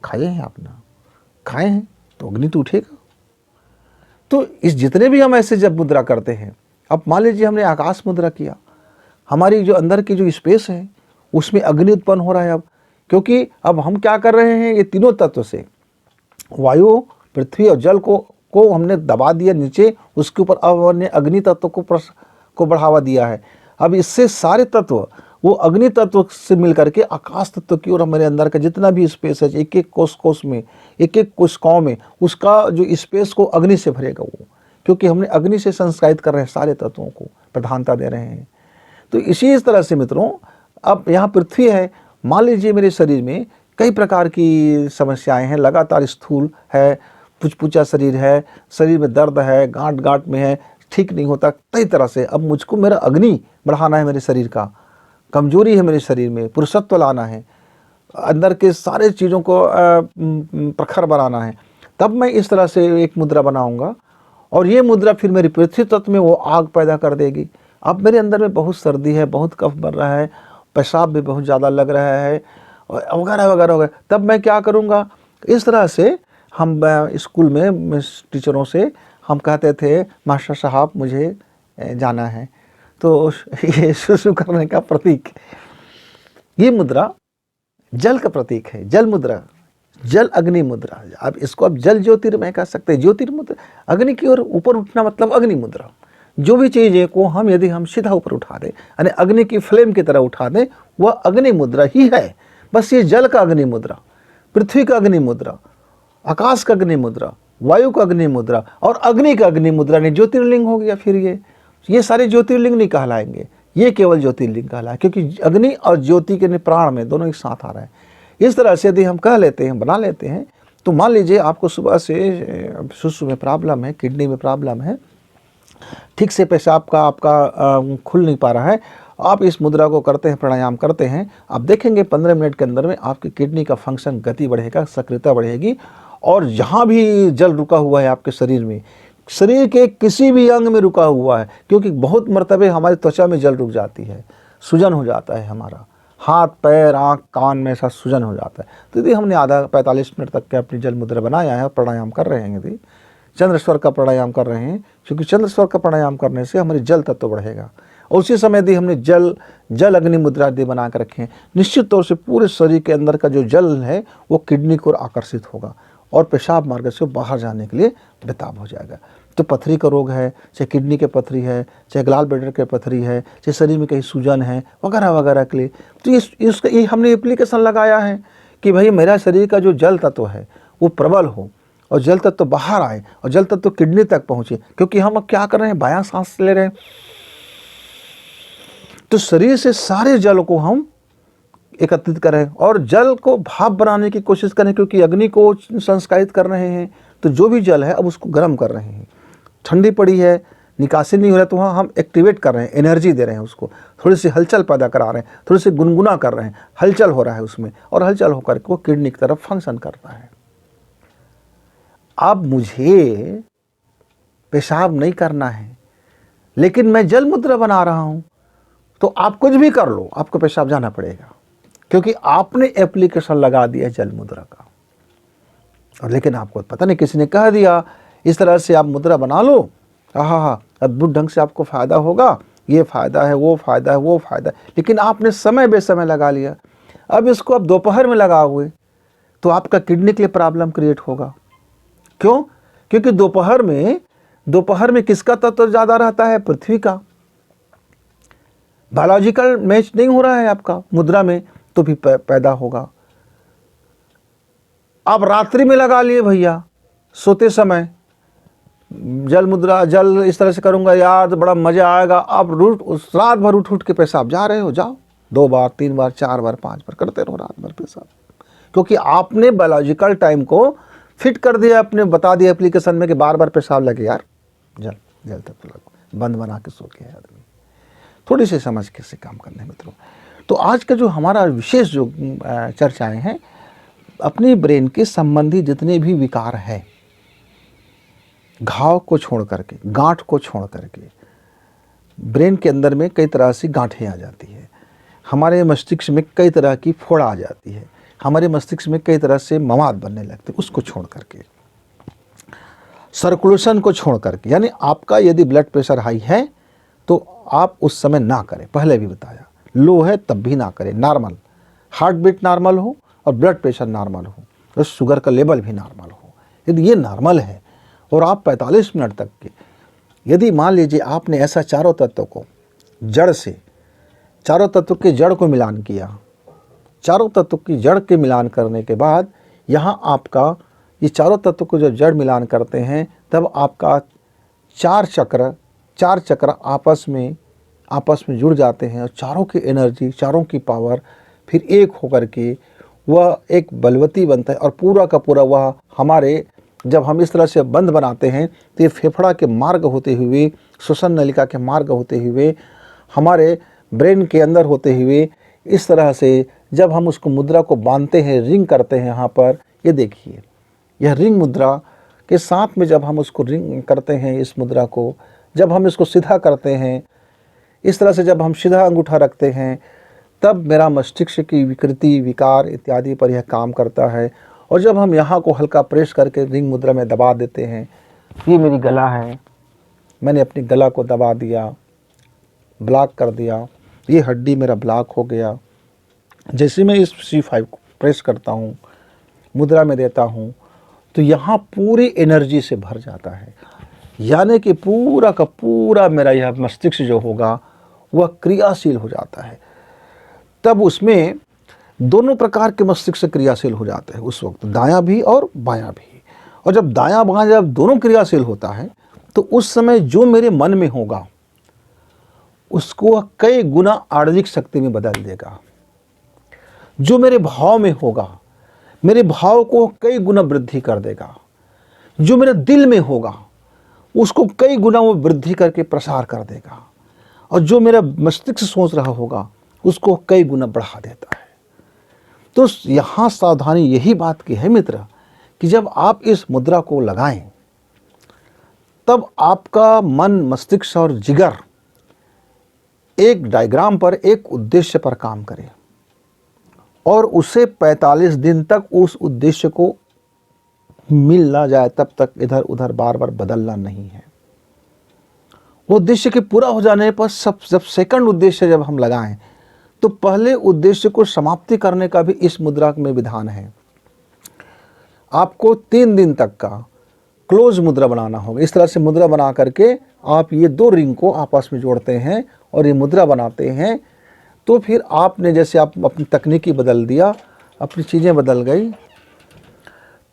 खाए हैं अपना, खाए हैं तो अग्नि तो उठेगा। तो इस जितने भी हम ऐसे जब मुद्रा करते हैं, अब मान लीजिए हमने आकाश मुद्रा किया, हमारी जो अंदर की जो स्पेस है उसमें अग्नि उत्पन्न हो रहा है। अब क्योंकि अब हम क्या कर रहे हैं, ये तीनों तत्व से वायु, पृथ्वी और जल को हमने दबा दिया नीचे, उसके ऊपर अब हमने अग्नि तत्व को बढ़ावा दिया है। अब इससे सारे तत्व वो अग्नि तत्व से मिलकर के आकाश तत्व की ओर हमारे अंदर का जितना भी स्पेस है, एक एक कोश में, एक एक कोशिकाओं में उसका जो स्पेस को अग्नि से भरेगा वो, क्योंकि हमने अग्नि से संस्कारित कर रहे हैं, सारे तत्वों को प्रधानता दे रहे हैं। तो इसी तरह से मित्रों, अब यहाँ पृथ्वी है, मान लीजिए मेरे शरीर में कई प्रकार की समस्याएं हैं, लगातार स्थूल है, पुचपुचा शरीर है, शरीर में दर्द है, गांठ गांठ में है, ठीक नहीं होता कई तरह से। अब मुझको मेरा अग्नि बढ़ाना है, मेरे शरीर का कमजोरी है, मेरे शरीर में पुरुषत्व लाना है, अंदर के सारे चीज़ों को प्रखर बनाना है, तब मैं इस तरह से एक मुद्रा बनाऊंगा और ये मुद्रा फिर मेरी पृथ्वी तत्व में वो आग पैदा कर देगी। अब मेरे अंदर में बहुत सर्दी है, बहुत कफ बन रहा है, पेशाब भी बहुत ज़्यादा लग रहा है वगैरह वगैरह वगैरह, तब मैं क्या करूँगा, इस तरह से हम स्कूल में टीचरों से हम कहते थे, मास्टर साहब मुझे जाना है, तो ये सुसु करने का प्रतीक, ये मुद्रा जल का प्रतीक है, जल मुद्रा, जल अग्नि मुद्रा। अब इसको आप जल ज्योतिर्मय कह सकते हैं, ज्योतिर्मुद्रा, अग्नि की ओर ऊपर उठना मतलब अग्नि मुद्रा। जो भी चीज़ें को हम यदि हम सीधा ऊपर उठा दें, यानी अग्नि की फ्लेम की तरह उठा दें, वह अग्नि मुद्रा ही है। बस ये जल का अग्नि मुद्रा, पृथ्वी का अग्नि मुद्रा, आकाश का अग्नि मुद्रा, वायु का अग्नि मुद्रा और अग्नि का अग्नि मुद्रा ने ज्योतिर्लिंग हो गया। फिर ये सारे ज्योतिर्लिंग नहीं कहलाएंगे, ये केवल ज्योतिर्लिंग कहलाए, क्योंकि अग्नि और ज्योति के प्राण में दोनों एक साथ आ रहा है। इस तरह से यदि हम कह लेते हैं, बना लेते हैं, तो मान लीजिए आपको सुबह से सुसु में प्रॉब्लम है, किडनी में प्रॉब्लम है, ठीक से पेशाब का आपका खुल नहीं पा रहा है, आप इस मुद्रा को करते हैं, प्राणायाम करते हैं, आप देखेंगे 15 मिनट के अंदर में आपकी किडनी का फंक्शन, गति बढ़ेगा, सक्रियता बढ़ेगी और जहाँ भी जल रुका हुआ है आपके शरीर में, शरीर के किसी भी अंग में रुका हुआ है, क्योंकि बहुत मर्तबे हमारी त्वचा में जल रुक जाती है, सूजन हो जाता है, हमारा हाथ पैर आँख कान में ऐसा सूजन हो जाता है। तो यदि हमने आधा 45 मिनट तक के अपनी जल मुद्रा बनाया है और प्राणायाम कर रहे हैं, यदि चंद्र स्वर का प्राणायाम कर रहे हैं, क्योंकि चंद्र स्वर का प्राणायाम करने से हमारे जल तत्व बढ़ेगा, और उसी समय यदि हमने जल अग्नि मुद्रा यदि बना कर रखें, निश्चित तौर से पूरे शरीर के अंदर का जो जल है वो किडनी को आकर्षित होगा और पेशाब मार्ग से बाहर जाने के लिए बेताब हो जाएगा। तो पथरी का रोग है, चाहे किडनी के पथरी है, चाहे ग्लाल ब्लैडर के पथरी है, चाहे शरीर में कहीं सूजन है वगैरह वगैरह के लिए, तो ये हमने एप्लीकेशन लगाया है कि भाई मेरा शरीर का जो जल तत्व है वो प्रबल हो और जल तत्व तो बाहर आए और जल तत्व तो किडनी तक पहुँचे, क्योंकि हम अब क्या कर रहे हैं, बायां सांस ले रहे हैं। तो शरीर से सारे जल को हम एकत्रित करें और जल को भाप बनाने की कोशिश करें, क्योंकि अग्नि को संस्कारित कर रहे हैं। तो जो भी जल है अब उसको गर्म कर रहे हैं। ठंडी पड़ी है, निकासी नहीं हो रहा, तो वहाँ हम एक्टिवेट कर रहे हैं, एनर्जी दे रहे हैं उसको, थोड़ी सी हलचल पैदा करा रहे हैं, थोड़ी सी गुनगुना कर रहे हैं, हलचल हो रहा है उसमें, और हलचल होकर के वो किडनी की तरफ फंक्शन करता है। अब मुझे पेशाब नहीं करना है, लेकिन मैं जल मुद्रा बना रहा हूँ, तो आप कुछ भी कर लो, आपको पेशाब जाना पड़ेगा, क्योंकि आपने एप्लीकेशन लगा दिया जल मुद्रा का। और लेकिन आपको पता नहीं, किसी ने कह दिया इस तरह से आप मुद्रा बना लो, हाँ, अद्भुत ढंग से आपको फ़ायदा होगा, ये फ़ायदा है, वो फ़ायदा है, वो फ़ायदा है, लेकिन आपने समय बेसमय लगा लिया। अब इसको आप दोपहर में लगाओगे तो आपका किडनी के लिए प्रॉब्लम क्रिएट होगा। क्यों? क्योंकि दोपहर में किसका तत्व ज़्यादा रहता है? पृथ्वी का। बायोलॉजिकल मैच नहीं हो रहा है आपका मुद्रा में, तो भी पैदा होगा। आप रात्रि में लगा लिए भैया, सोते समय जल मुद्रा, जल इस तरह से करूंगा यार तो बड़ा मजा आएगा। आप रात भर उठ के पेशाब जा रहे हो, जाओ 2 बार 3 बार 4 बार 5 बार करते रहो रात भर पेशाब, क्योंकि आपने बायोलॉजिकल टाइम को फिट कर दिया, आपने बता दिया एप्लीकेशन में कि बार बार पेशाब लगे यार, जल तक तो लगो, बंद बना के सो के आदमी। थोड़ी सी समझ के से काम करना है मित्रों। तो आज का जो हमारा विशेष जो चर्चाएं हैं, अपनी ब्रेन के संबंधी जितने भी विकार हैं, घाव को छोड़ करके, गांठ को छोड़ करके, ब्रेन के अंदर में कई तरह से गांठें आ जाती है, हमारे मस्तिष्क में कई तरह की फोड़ आ जाती है, हमारे मस्तिष्क में कई तरह से मवाद बनने लगते, उसको छोड़ करके, सर्कुलेशन को छोड़ करके, यानी आपका यदि ब्लड प्रेशर हाई है तो आप उस समय ना करें, पहले भी बताया, लो है तब भी ना करें, नॉर्मल, हार्ट बीट नॉर्मल हो और ब्लड प्रेशर नॉर्मल हो और शुगर का लेवल भी नॉर्मल हो। यदि ये नॉर्मल है और आप 45 मिनट तक के, यदि मान लीजिए आपने ऐसा चारों तत्व को जड़ से, चारों तत्व के जड़ को मिलान किया, चारों तत्व की जड़ के मिलान करने के बाद यहाँ आपका ये चारों तत्व को जब जड़ मिलान करते हैं, तब आपका 4 चक्र आपस में जुड़ जाते हैं और चारों की एनर्जी, चारों की पावर फिर एक होकर के वह एक बलवती बनता है और पूरा का पूरा वह हमारे, जब हम इस तरह से बंद बनाते हैं तो ये फेफड़ा के मार्ग होते हुए, श्वसन नलिका के मार्ग होते हुए, हमारे ब्रेन के अंदर होते हुए, इस तरह से जब हम उसको मुद्रा को बांधते हैं, रिंग करते हैं, यहाँ पर ये देखिए, यह रिंग मुद्रा के साथ में जब हम उसको रिंग करते हैं, इस मुद्रा को जब हम इसको सीधा करते हैं, इस तरह से जब हम सीधा अंगूठा रखते हैं, तब मेरा मस्तिष्क की विकृति, विकार इत्यादि पर यह काम करता है। और जब हम यहाँ को हल्का प्रेस करके रिंग मुद्रा में दबा देते हैं, ये मेरी गला है, मैंने अपनी गला को दबा दिया, ब्लॉक कर दिया, ये हड्डी मेरा ब्लॉक हो गया। जैसे मैं इस C5 को प्रेस करता हूँ, मुद्रा में देता हूँ, तो यहाँ पूरी एनर्जी से भर जाता है, यानी कि पूरा का पूरा मेरा यह मस्तिष्क जो होगा वह क्रियाशील हो जाता है। तब उसमें दोनों प्रकार के मस्तिष्क क्रियाशील हो जाते हैं उस वक्त, दायां भी और बायां भी। और जब दायां बायां जब दोनों क्रियाशील होता है, तो उस समय जो मेरे मन में होगा उसको कई गुना आणविक शक्ति में बदल देगा। जो मेरे भाव में होगा, मेरे भाव को कई गुना वृद्धि कर देगा। जो मेरे दिल में होगा उसको कई गुना वो वृद्धि करके प्रसार कर देगा। और जो मेरा मस्तिष्क सोच रहा होगा उसको कई गुना बढ़ा देता है। तो यहाँ सावधानी यही बात की है मित्र, कि जब आप इस मुद्रा को लगाएं, तब आपका मन, मस्तिष्क और जिगर एक डायग्राम पर, एक उद्देश्य पर काम करे और उसे 45 दिन तक उस उद्देश्य को मिल ना जाए, तब तक इधर उधर बार बार बदलना नहीं है। वो उद्देश्य के पूरा हो जाने पर जब सेकंड उद्देश्य जब हम लगाएं, तो पहले उद्देश्य को समाप्ति करने का भी इस मुद्रा में विधान है। आपको 3 दिन तक का क्लोज मुद्रा बनाना होगा। इस तरह से मुद्रा बना करके आप ये 2 रिंग को आपस में जोड़ते हैं और ये मुद्रा बनाते हैं। तो फिर आपने जैसे आप अपनी तकनीकी बदल दिया, अपनी चीज़ें बदल गई,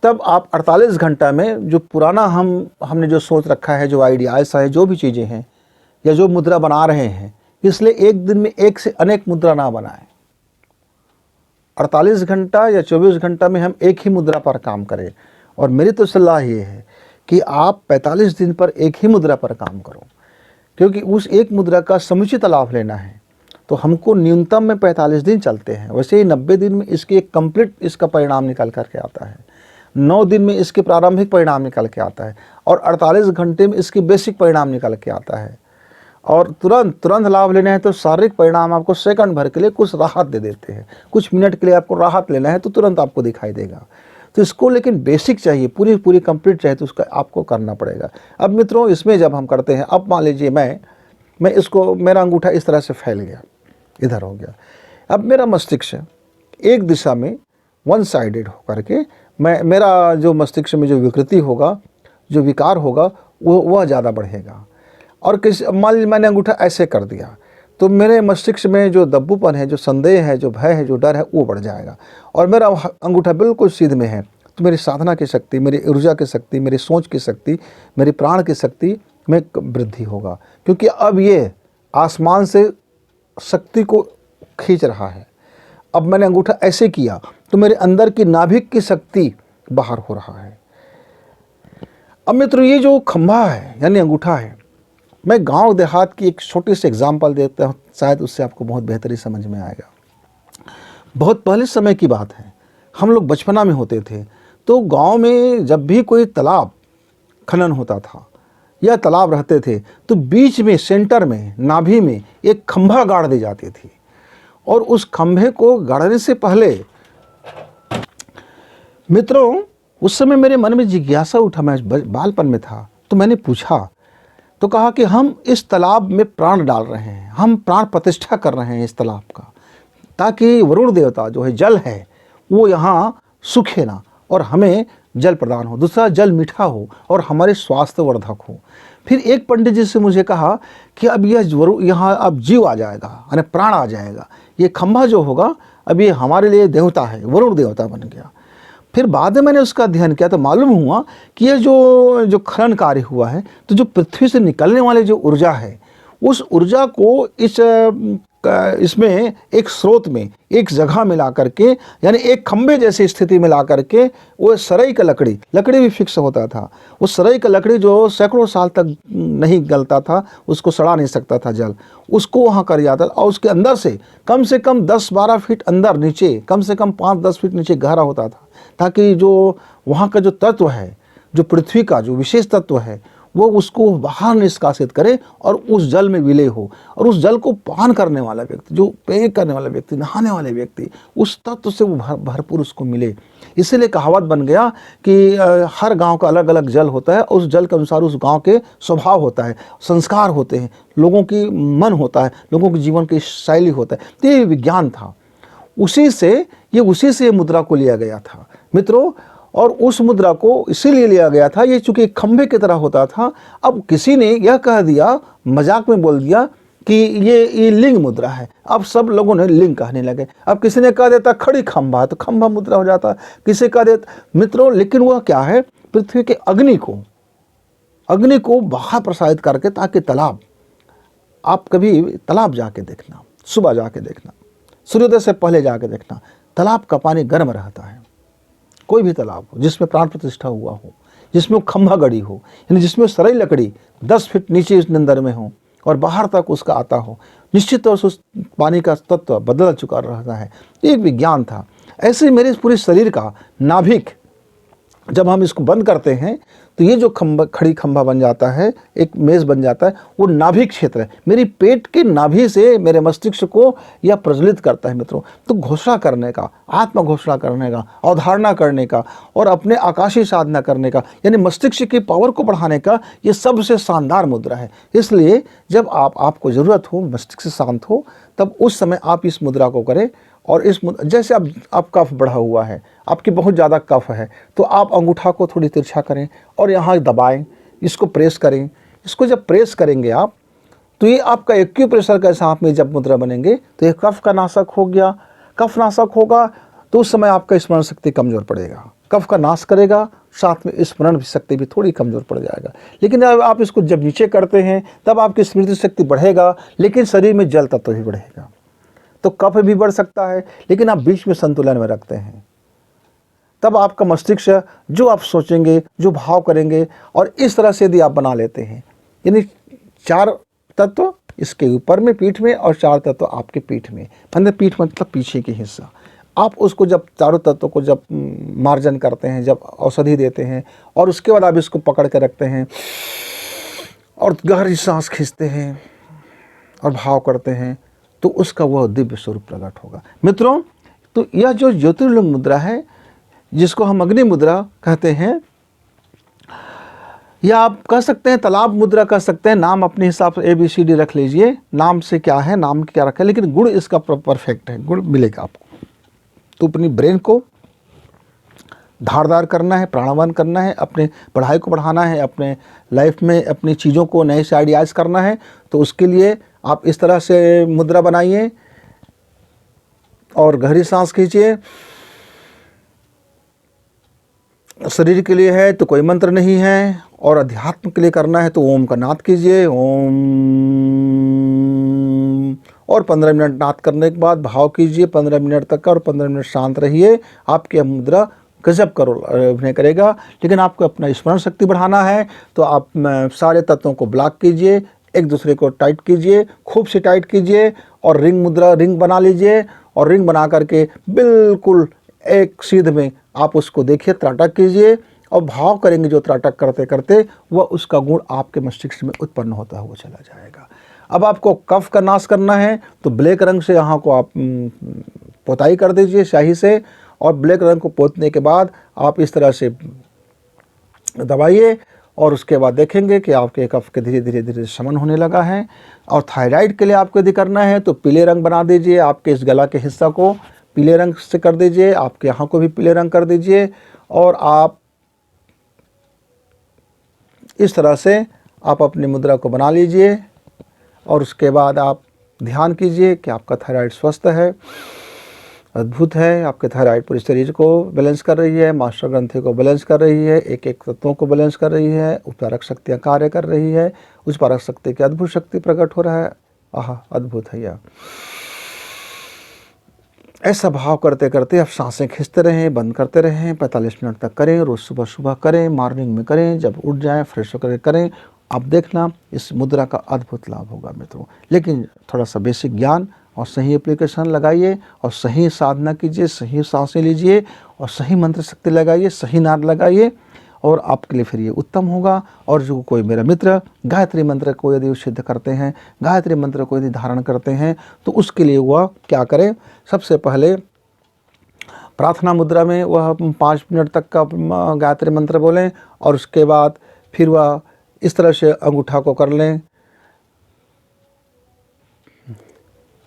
तब आप 48 घंटा में जो पुराना हमने जो सोच रखा है, जो आइडियाज़ है, जो भी चीज़ें हैं या जो मुद्रा बना रहे हैं, इसलिए एक दिन में एक से अनेक मुद्रा ना बनाएं। 48 घंटा या 24 घंटा में हम एक ही मुद्रा पर काम करें। और मेरी तो सलाह ये है कि आप 45 दिन पर एक ही मुद्रा पर काम करो, क्योंकि उस एक मुद्रा का समुचित लाभ लेना है तो हमको न्यूनतम में 45 दिन चलते हैं। वैसे ही 90 दिन में इसकी एक कंप्लीट इसका परिणाम निकल करके आता है, 9 दिन में इसके प्रारंभिक परिणाम निकल के आता है और 48 घंटे में इसकी बेसिक परिणाम निकल के आता है। और तुरंत लाभ लेना है तो शारीरिक परिणाम आपको सेकंड भर के लिए कुछ राहत दे देते हैं। कुछ मिनट के लिए आपको राहत लेना है तो तुरंत आपको दिखाई देगा। तो इसको लेकिन बेसिक चाहिए, पूरी कंप्लीट चाहिए तो उसका आपको करना पड़ेगा। अब मित्रों, इसमें जब हम करते हैं, अब मान लीजिए मैं इसको, मेरा अंगूठा इस तरह से फैल गया, इधर हो गया। अब मेरा मस्तिष्क एक दिशा में वन साइडेड होकर के मेरा जो मस्तिष्क में जो विकृति होगा, जो विकार होगा, वह ज़्यादा बढ़ेगा। और मान लीजिए मैंने अंगूठा ऐसे कर दिया तो मेरे मस्तिष्क में जो दब्बूपन है, जो संदेह है, जो भय है, जो डर है, वो बढ़ जाएगा। और मेरा अंगूठा बिल्कुल सीध में है तो मेरी साधना की शक्ति, मेरी ऊर्जा की शक्ति, मेरी सोच की शक्ति, मेरी प्राण की शक्ति में वृद्धि होगा, क्योंकि अब ये आसमान से शक्ति को खींच रहा है। अब मैंने अंगूठा ऐसे किया तो मेरे अंदर की नाभिक की शक्ति बाहर हो रहा है। अब मित्रों, ये जो खंभा है यानी अंगूठा है, मैं गांव देहात की एक छोटी सी एग्जांपल देता हूँ, शायद उससे आपको बहुत बेहतरी समझ में आएगा। बहुत पहले समय की बात है, हम लोग बचपना में होते थे तो गांव में जब भी कोई तालाब खनन होता था या तालाब रहते थे तो बीच में, सेंटर में, नाभि में एक खंभा गाड़ दी जाती थी। और उस खंभे को गाड़ने से पहले मित्रों, उस समय मेरे मन में जिज्ञासा उठा, मैं बालपन में था तो मैंने पूछा, तो कहा कि हम इस तालाब में प्राण डाल रहे हैं, हम प्राण प्रतिष्ठा कर रहे हैं इस तालाब का, ताकि वरुण देवता जो है, जल है, वो यहाँ सूखे ना और हमें जल प्रदान हो। दूसरा, जल मीठा हो और हमारे स्वास्थ्य वर्धक हो। फिर एक पंडित जी से मुझे कहा कि अब यहाँ अब जीव आ जाएगा, यानी प्राण आ जाएगा, ये खंभा जो होगा अब ये हमारे लिए देवता है, वरुण देवता बन गया। फिर बाद में मैंने उसका अध्ययन किया तो मालूम हुआ कि ये जो खनन कार्य हुआ है तो जो पृथ्वी से निकलने वाली जो ऊर्जा है, उस ऊर्जा को इसमें एक स्रोत में, एक जगह में ला करके, यानी एक खंभे जैसी स्थिति में ला करके, वो सरई का लकड़ी भी फिक्स होता था। उस सरई का लकड़ी जो सैकड़ों साल तक नहीं गलता था, उसको सड़ा नहीं सकता था जल, उसको वहाँ कर जाता और उसके अंदर से कम 10-12 फीट अंदर नीचे, कम से कम 5-10 फीट नीचे गहरा होता था, ताकि जो वहाँ का जो तत्व है, जो पृथ्वी का जो विशेष तत्व है, वो उसको बाहर निष्कासित करे और उस जल में विलय हो। और उस जल को पान करने वाला व्यक्ति, जो पेय करने वाला व्यक्ति, नहाने वाले व्यक्ति, उस तत्व से वो भरपूर उसको मिले। इसीलिए कहावत बन गया कि हर गांव का अलग अलग जल होता है, उस जल के अनुसार उस गांव के स्वभाव होता है, संस्कार होते हैं, लोगों की मन होता है, लोगों के जीवन की शैली होता है। तो ये विज्ञान था, उसी से मुद्रा को लिया गया था मित्रों। और उस मुद्रा को इसीलिए लिया गया था, ये चूंकि खंभे की तरह होता था। अब किसी ने यह कह दिया, मजाक में बोल दिया कि ये लिंग मुद्रा है। अब सब लोगों ने लिंग कहने लगे। अब किसी ने कह देता खड़ी खंभा, तो खंभा मुद्रा हो जाता, किसी कह देता मित्रों। लेकिन वह क्या है, पृथ्वी के अग्नि को बाहर प्रसारित करके, ताकि तालाब, आप कभी तालाब जाके देखना, सुबह जाके देखना, सूर्योदय से पहले जाके देखना, तालाब का पानी गर्म रहता है। कोई भी तालाब हो जिसमें प्राण प्रतिष्ठा हुआ हो, जिसमें खंभा गड़ी हो, यानी जिसमें सरई लकड़ी 10 फीट नीचे उस अंदर में हो और बाहर तक उसका आता हो, निश्चित तौर से उस पानी का तत्व बदल चुका रहता है। एक विज्ञान था। ऐसे मेरे पूरे शरीर का नाभिक, जब हम इसको बंद करते हैं तो ये जो खड़ी खंभा बन जाता है, एक मेज बन जाता है, वो नाभिक क्षेत्र है। मेरी पेट के नाभि से मेरे मस्तिष्क को यह प्रज्वलित करता है मित्रों। तो घोषणा करने का, आत्म घोषणा करने का, अवधारणा करने का और अपने आकाशीय साधना करने का, यानी मस्तिष्क की पावर को बढ़ाने का, ये सबसे शानदार मुद्रा है। इसलिए जब आपको ज़रूरत हो, मस्तिष्क शांत हो, तब उस समय आप इस मुद्रा को करें। और इस जैसे आप कफ बढ़ा हुआ है, आपकी बहुत ज़्यादा कफ है, तो आप अंगूठा को थोड़ी तिरछा करें और यहाँ दबाएं, इसको प्रेस करें। इसको जब प्रेस करेंगे आप, तो ये आपका एक्यूप्रेशर के साथ में जब मुद्रा बनेंगे तो ये कफ का नाशक हो गया। कफ नाशक होगा तो उस समय आपका स्मरण शक्ति कमज़ोर पड़ेगा, कफ का नाश करेगा, साथ में स्मरण शक्ति भी थोड़ी कमज़ोर पड़ जाएगा। लेकिन अब आप इसको जब नीचे करते हैं तब आपकी स्मृति शक्ति बढ़ेगा, लेकिन शरीर में जल तत्व भी बढ़ेगा। तो कफ भी बढ़ सकता है, लेकिन आप बीच में संतुलन में रखते हैं, तब आपका मस्तिष्क जो आप सोचेंगे, जो भाव करेंगे, और इस तरह से यदि आप बना लेते हैं, यानी 4 तत्व इसके ऊपर में पीठ में और 4 तत्व आपके पीठ में, मतलब पीठ मतलब पीछे की हिस्सा। आप उसको जब चारों तत्वों को जब मार्जन करते हैं, जब औषधि देते हैं, और उसके बाद आप इसको पकड़ के रखते हैं और गहरी सांस खींचते हैं और भाव करते हैं, तो उसका वह दिव्य स्वरूप प्रकट होगा। मित्रों, तो यह जो ज्योतिर्लिंग मुद्रा है, जिसको हम अग्नि मुद्रा कहते हैं, या आप कह सकते हैं तालाब मुद्रा कह सकते हैं, नाम अपने हिसाब से ABCD रख लीजिए, नाम से क्या है, नाम क्या रखा है, लेकिन गुण इसका परफेक्ट है, गुण मिलेगा आपको। तो अपनी ब्रेन को धारदार करना है, प्राणवान करना है, अपने पढ़ाई को बढ़ाना है, अपने लाइफ में अपनी चीज़ों को नए से आइडियाज़ करना है, तो उसके लिए आप इस तरह से मुद्रा बनाइए और गहरी सांस खींचिए। शरीर के लिए है तो कोई मंत्र नहीं है, और अध्यात्म के लिए करना है तो ओम का नाद कीजिए, ओम, और 15 मिनट नाद करने के बाद भाव कीजिए 15 मिनट तक का, और 15 मिनट शांत रहिए। आपकी मुद्रा गजब करो अभिनय करेगा। लेकिन आपको अपना स्मरण शक्ति बढ़ाना है, तो आप सारे तत्वों को ब्लॉक कीजिए, एक दूसरे को टाइट कीजिए, खूब से टाइट कीजिए, और रिंग मुद्रा रिंग बना लीजिए, और रिंग बना करके बिल्कुल एक सीध में आप उसको देखिए, त्राटक कीजिए, और भाव करेंगे जो त्राटक करते करते वह उसका गुण आपके मस्तिष्क में उत्पन्न होता हुआ चला जाएगा। अब आपको कफ का नाश करना है तो ब्लैक रंग से यहाँ को आप पोताई कर दीजिए स्याही से, और ब्लैक रंग को पोतने के बाद आप इस तरह से दबाइए, और उसके बाद देखेंगे कि आपके कफ के धीरे धीरे धीरे शमन होने लगा है। और थायराइड के लिए आपको यदि करना है तो पीले रंग बना दीजिए, आपके इस गला के हिस्सा को पीले रंग से कर दीजिए, आपके यहाँ को भी पीले रंग कर दीजिए, और आप इस तरह से आप अपनी मुद्रा को बना लीजिए। और उसके बाद आप ध्यान कीजिए कि आपका थायराइड स्वस्थ है, अद्भुत है। आपके थायराइड पूरे शरीर को बैलेंस कर रही है, मास्टर ग्रंथि को बैलेंस कर रही है, एक एक तत्वों को बैलेंस कर रही है, उत्पादक शक्तियाँ कार्य कर रही है, उस उत्पादक शक्ति की अद्भुत शक्ति प्रकट हो रहा है। आह, अद्भुत है यह। ऐसा भाव करते करते आप सांसें खींचते रहें, बंद करते रहें, 45 मिनट तक करें। रोज़ सुबह सुबह करें, मॉर्निंग में करें, जब उठ जाएं फ्रेश होकर करें। आप देखना इस मुद्रा का अद्भुत लाभ होगा मित्रों। लेकिन थोड़ा सा बेसिक ज्ञान और सही एप्लीकेशन लगाइए, और सही साधना कीजिए, सही सांसें लीजिए, और सही मंत्र शक्ति लगाइए, सही नाद लगाइए, और आपके लिए फिर ये उत्तम होगा। और जो कोई मेरा मित्र गायत्री मंत्र को यदि सिद्ध करते हैं, गायत्री मंत्र को यदि धारण करते हैं, तो उसके लिए वह क्या करें, सबसे पहले प्रार्थना मुद्रा में वह 5 मिनट तक का गायत्री मंत्र बोलें, और उसके बाद फिर वह इस तरह से अंगूठा को कर लें,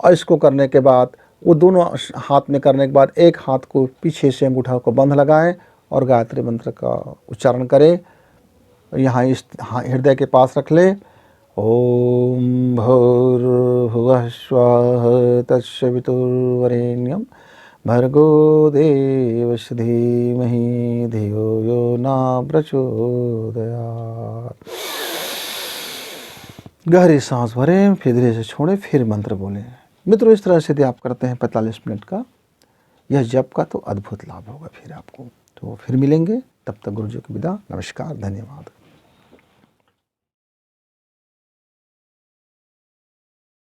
और इसको करने के बाद वो दोनों हाथ में करने के बाद एक हाथ को पीछे से अंगूठा को बंध लगाएं और गायत्री मंत्र का उच्चारण करें। यहाँ इस हृदय के पास रख लें। ओम भूर्भुवः स्वः तत्सवितुर्वरेण्यं भर्गो देवस्य धीमहि धियो यो न प्रचोदयात्। गहरी सांस भरें, फिर धीरे से छोड़ें, फिर मंत्र बोलें। मित्रों, इस तरह से यदि आप करते हैं 45 मिनट का यह जप का, तो अद्भुत लाभ होगा फिर आपको। तो फिर मिलेंगे, तब तक गुरु जी की विदा। नमस्कार, धन्यवाद।